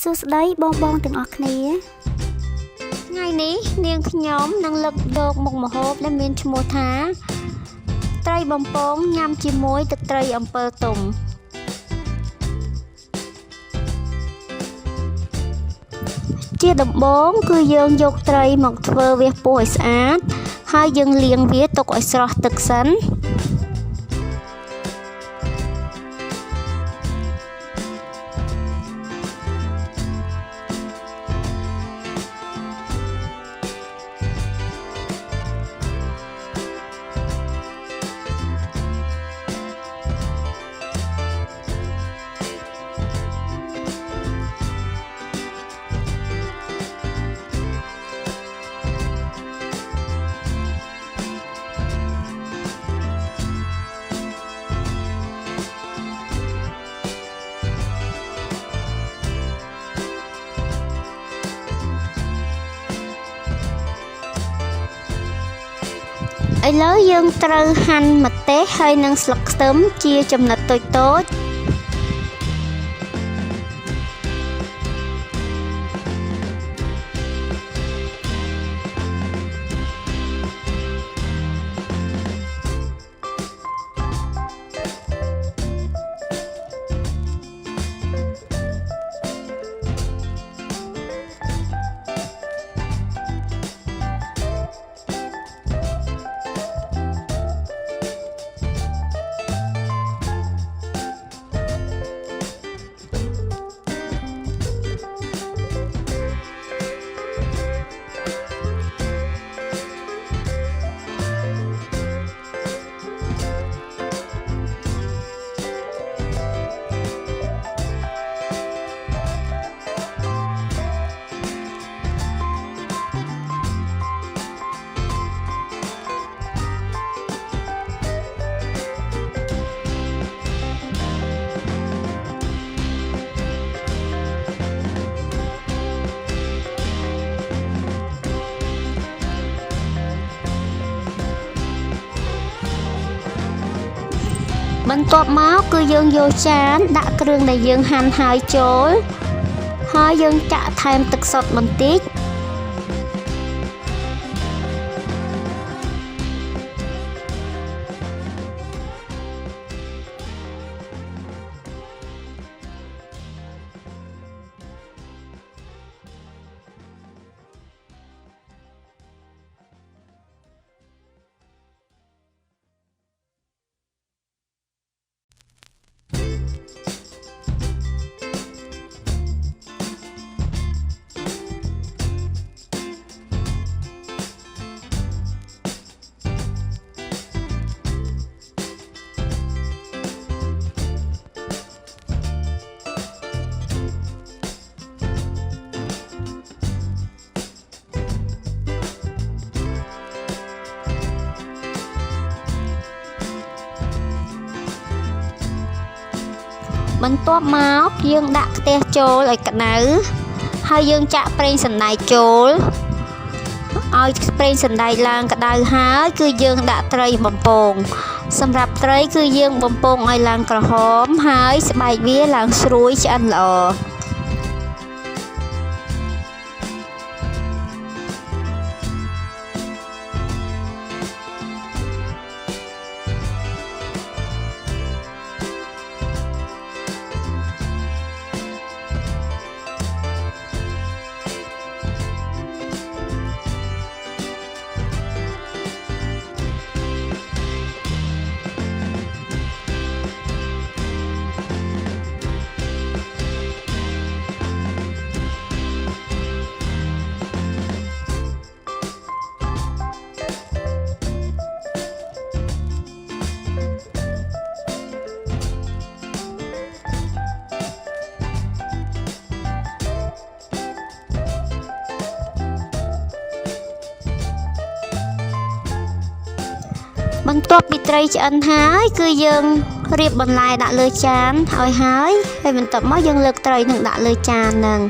សួស្តីបងបងទាំងអស់គ្នាថ្ងៃនេះនាងខ្ញុំនឹងលើកយកមុខម្ហូបដែលមានឈ្មោះថាត្រីបំពងញ៉ាំជាមួយទឹកត្រីអំពិលទុំជាដំបូងគឺយើងយកត្រីមកធ្វើវាសពោះឲ្យស្អាតហើយយើងលាងវាទុកឲ្យស្រស់ទឹកសិនឥឡូវយើងត្រូវហាន់ម្ទេសហើយនិងស្លឹកខ្ទឹមជាចំណិតតូចៗបន្ទាប់មកគឺយើងយកចានដាក់គ្រឿងដែលយើងហាន់ហើយចូលហើយយើងចាក់ថែមទឹកសុទ្ធបន្តិចបន្ទាប់មកយើងដាក់ខ្ទះចូលឲ្យក្តៅហើយយើងចាក់ប្រេងសណ្តែកចូលឲ្យប្រេងសណ្តែកឡើងក្តៅហើយគឺយើងដាក់ត្រីបំពងសម្រាប់ត្រីគឺយើងបំពងឲ្យឡើងក្រហមហើយស្បែកវាឡើងស្រួយឆ្អិនល្អបន្ទាប់ពីត្រីឆ្អិនហើយគឺយើងរៀបបន្លែដាក់លើចានឲ្យហើយបន្ទាប់មកយើងលើកត្រីនឹងដាក់លើចាននឹង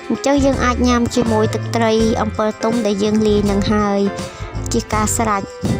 អញ្ចឹងយើងអាចញ៉ាំជាមួយទឹកត្រីអំពិលទុំដែលយើងលាយនឹងហើយជាការស្រេច